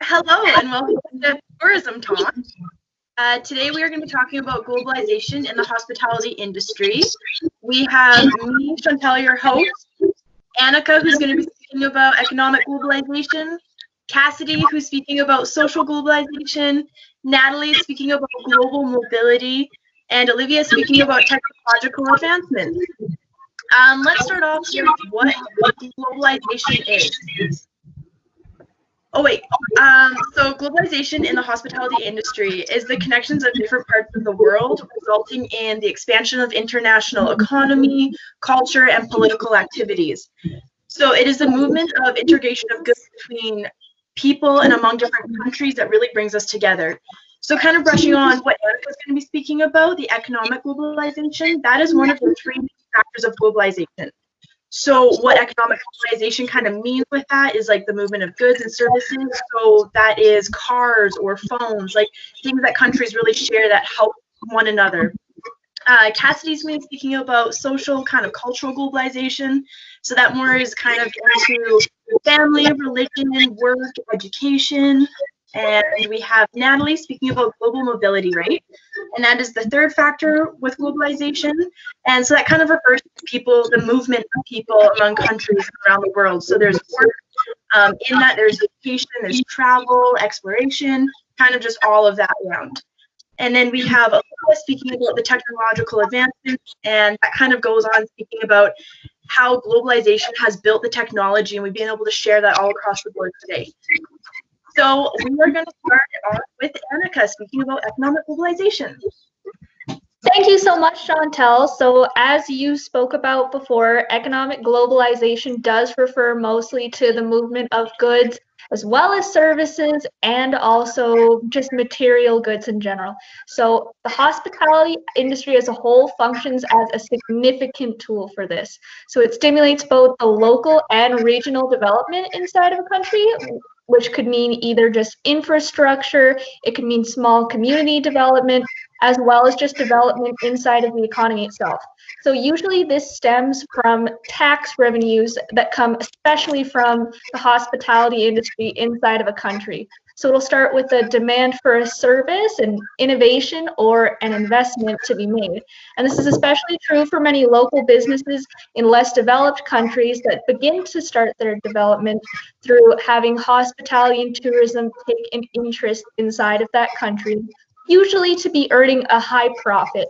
Hello and welcome to Tourism Talk. Today we are going to be talking about globalization in the hospitality industry. We have me, Chantel, your host, Annika, who's going to be speaking about economic globalization, Cassidy, who's speaking about social globalization, Natalie speaking about global mobility, and Olivia speaking about technological advancements. Let's start off with what globalization is. So globalization in the hospitality industry is the connections of different parts of the world, resulting in the expansion of international economy, culture, and political activities. So it is the movement of integration of goods between people and among different countries that really brings us together. So kind of brushing on what Erica is going to be speaking about, the economic globalization, that is one of the three factors of globalization. So what economic globalization kind of means with that is like the movement of goods and services. So that is cars or phones, like things that countries really share that help one another. Cassidy's been speaking about social kind of cultural globalization. So that more is kind of into family, religion, work, education. And we have Natalie speaking about global mobility, right? And that is the third factor with globalization. And so that kind of refers to people, the movement of people among countries around the world. So there's work, in that there's education, there's travel, exploration, kind of just all of that around. And then we have Olivia speaking about the technological advancements, and that kind of goes on speaking about how globalization has built the technology, and we've been able to share that all across the board today. So we are going to start off with Annika speaking about economic globalization. Thank you so much, Chantel. So as you spoke about before, economic globalization does refer mostly to the movement of goods as well as services and also just material goods in general. So the hospitality industry as a whole functions as a significant tool for this. So it stimulates both the local and regional development inside of a country, which could mean either just infrastructure, it could mean small community development, as well as just development inside of the economy itself. So usually this stems from tax revenues that come especially from the hospitality industry inside of a country. So it'll start with the demand for a service, an innovation, or an investment to be made. And this is especially true for many local businesses in less developed countries that begin to start their development through having hospitality and tourism take an interest inside of that country, usually to be earning a high profit.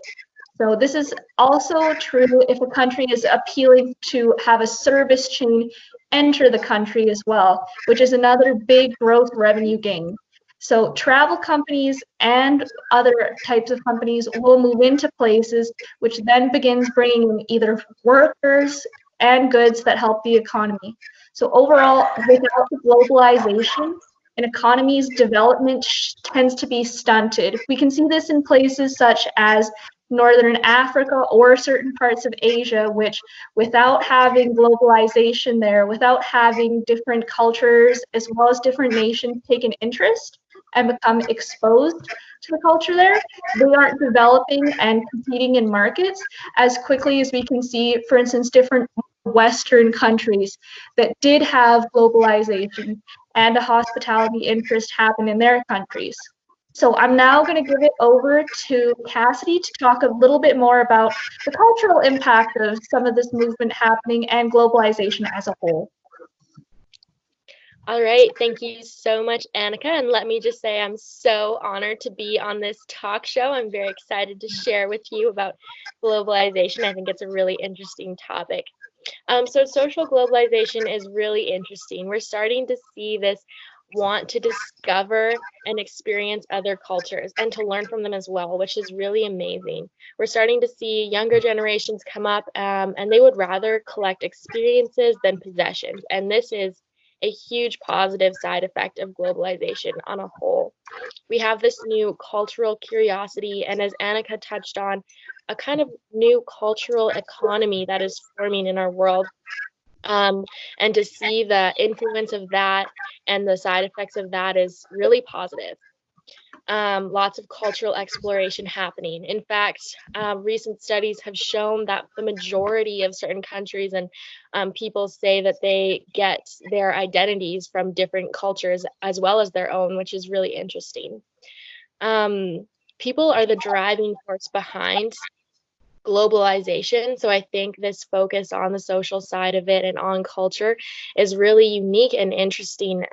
So this is also true if a country is appealing to have a service chain enter the country as well, which is another big growth revenue gain. So travel companies and other types of companies will move into places, which then begins bringing in either workers and goods that help the economy. So overall, without the globalization, an economy's development tends to be stunted. We can see this in places such as Northern Africa or certain parts of Asia, which without having globalization there, without having different cultures as well as different nations take an interest and become exposed to the culture there, they aren't developing and competing in markets as quickly as we can see, for instance, different Western countries that did have globalization and a hospitality interest happen in their countries. So I'm now going to give it over to Cassidy to talk a little bit more about the cultural impact of some of this movement happening and globalization as a whole. All right, thank you so much, Annika. And let me just say I'm so honored to be on this talk show. I'm very excited to share with you about globalization. I think it's a really interesting topic. So social globalization is really interesting. We're starting to see this want to discover and experience other cultures and to learn from them as well, which is really amazing. We're starting to see younger generations come up and they would rather collect experiences than possessions. And this is a huge positive side effect of globalization on a whole. We have this new cultural curiosity, and as Annika touched on, a kind of new cultural economy that is forming in our world. And to see the influence of that and the side effects of that is really positive. lots of cultural exploration happening. In fact, recent studies have shown that the majority of certain countries and people say that they get their identities from different cultures as well as their own, which is really interesting. People are the driving force behind globalization. So I think this focus on the social side of it and on culture is really unique and interesting.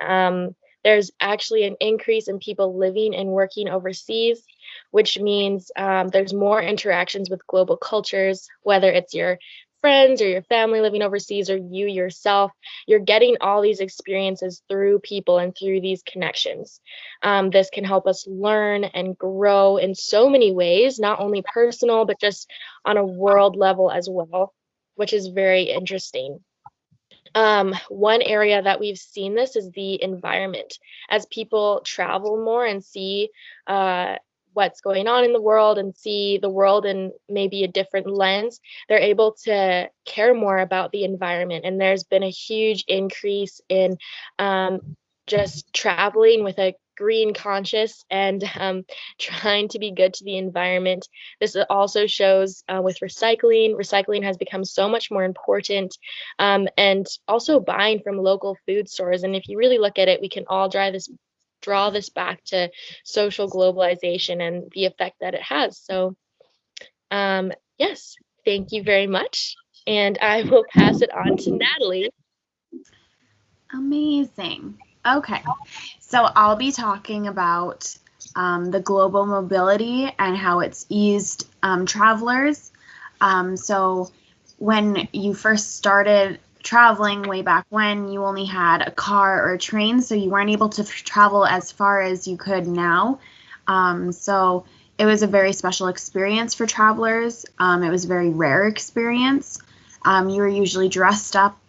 There's actually an increase in people living and working overseas, which means there's more interactions with global cultures, whether it's your friends or your family living overseas or you yourself. You're getting all these experiences through people and through these connections. This can help us learn and grow in so many ways, not only personal, but just on a world level as well, which is very interesting. One area that we've seen this is the environment. As people travel more and see what's going on in the world and see the world in maybe a different lens, they're able to care more about the environment. And there's been a huge increase in just traveling with a green conscious and trying to be good to the environment. This also shows with recycling. Recycling has become so much more important, and also buying from local food stores. And if you really look at it, we can all draw this back to social globalization and the effect that it has. So yes, thank you very much. And I will pass it on to Natalie. Amazing. Okay, so I'll be talking about the global mobility and how it's eased travelers. So when you first started traveling way back when, you only had a car or a train, so you weren't able to travel as far as you could now. So it was a very special experience for travelers. It was a very rare experience. You were usually dressed up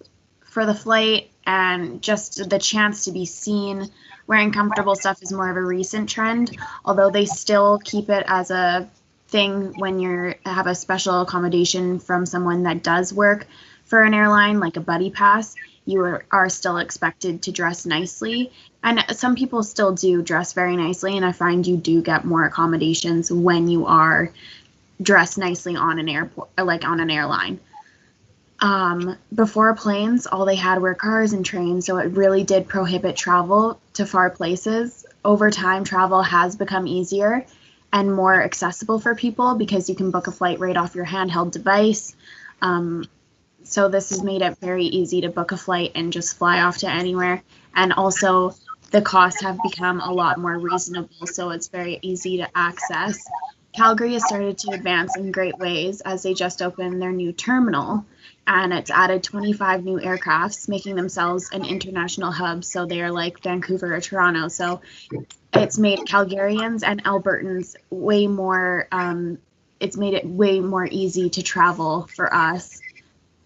for the flight, and just the chance to be seen wearing comfortable stuff is more of a recent trend, although they still keep it as a thing when you have a special accommodation from someone that does work for an airline, like a buddy pass. You are still expected to dress nicely, and some people still do dress very nicely, and I find you do get more accommodations when you are dressed nicely on an airport, like on an airline. Before planes, all they had were cars and trains, so it really did prohibit travel to far places. Over time, travel has become easier and more accessible for people because you can book a flight right off your handheld device. So this has made it very easy to book a flight and just fly off to anywhere. And also, the costs have become a lot more reasonable, so it's very easy to access. Calgary has started to advance in great ways as they just opened their new terminal, and it's added 25 new aircrafts, making themselves an international hub. So they are like Vancouver or Toronto. So it's made Calgarians and Albertans way more, it's made it way more easy to travel for us.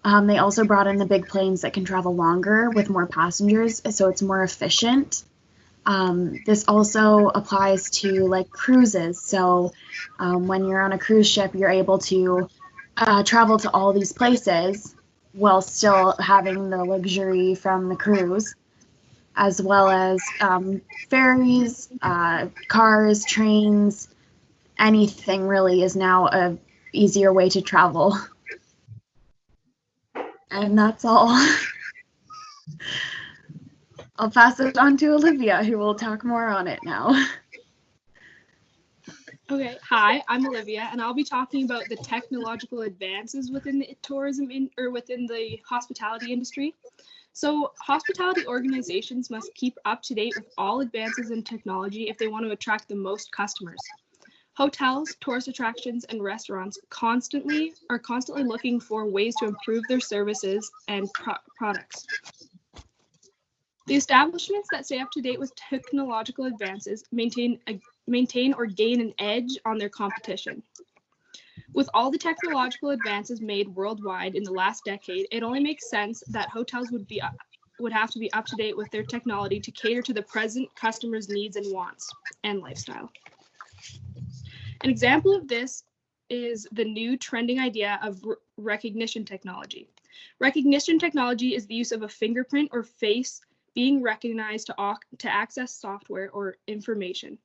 They also brought in the big planes that can travel longer with more passengers, so it's more efficient. This also applies to like cruises. So when you're on a cruise ship, you're able to travel to all these places while still having the luxury from the cruise, as well as ferries, cars, trains, anything really is now a easier way to travel. And that's all. I'll pass it on to Olivia, who will talk more on it now. Okay, hi, I'm Olivia, and I'll be talking about the technological advances within the tourism within the hospitality industry. So hospitality organizations must keep up to date with all advances in technology if they want to attract the most customers. Hotels, tourist attractions, and restaurants are constantly looking for ways to improve their services and products. The establishments that stay up to date with technological advances maintain or gain an edge on their competition. With all the technological advances made worldwide in the last decade, it only makes sense that hotels would have to be up to date with their technology to cater to the present customers' needs and wants and lifestyle. An example of this is the new trending idea of recognition technology. Recognition technology is the use of a fingerprint or face being recognized to access software or information.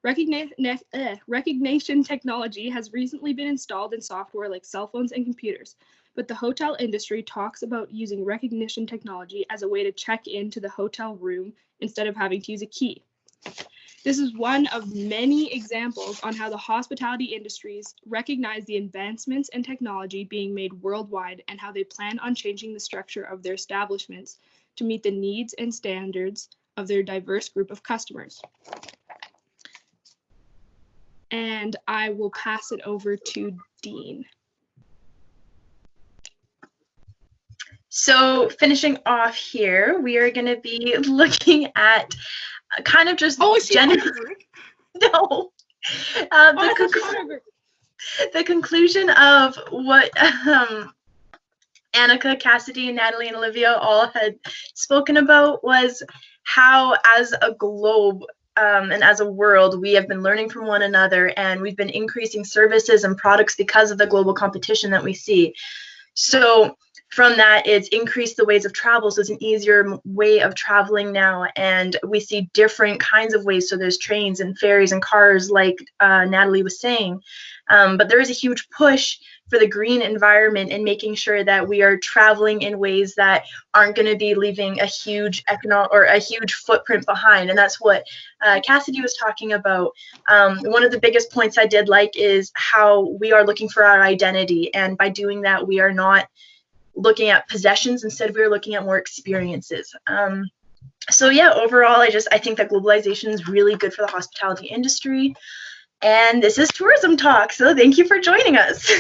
Recognition technology has recently been installed in software like cell phones and computers, but the hotel industry talks about using recognition technology as a way to check into the hotel room instead of having to use a key. This is one of many examples on how the hospitality industries recognize the advancements in technology being made worldwide and how they plan on changing the structure of their establishments to meet the needs and standards of their diverse group of customers. And I will pass it over to Dean. So finishing off here, we are going to be looking at kind of just No. The conclusion of what Annika, Cassidy, Natalie, and Olivia all had spoken about was how, as a globe and as a world, we have been learning from one another, and we've been increasing services and products because of the global competition that we see. So from that, it's increased the ways of travel, so it's an easier way of traveling now, and we see different kinds of ways. So there's trains and ferries and cars, like Natalie was saying, but there is a huge push for the green environment and making sure that we are traveling in ways that aren't going to be leaving a huge huge footprint behind. And that's what Cassidy was talking about. One of the biggest points I did like is how we are looking for our identity, and by doing that, we are not looking at possessions. Instead, we are looking at more experiences. So yeah, overall, I think that globalization is really good for the hospitality industry. And this is Tourism Talk, so thank you for joining us.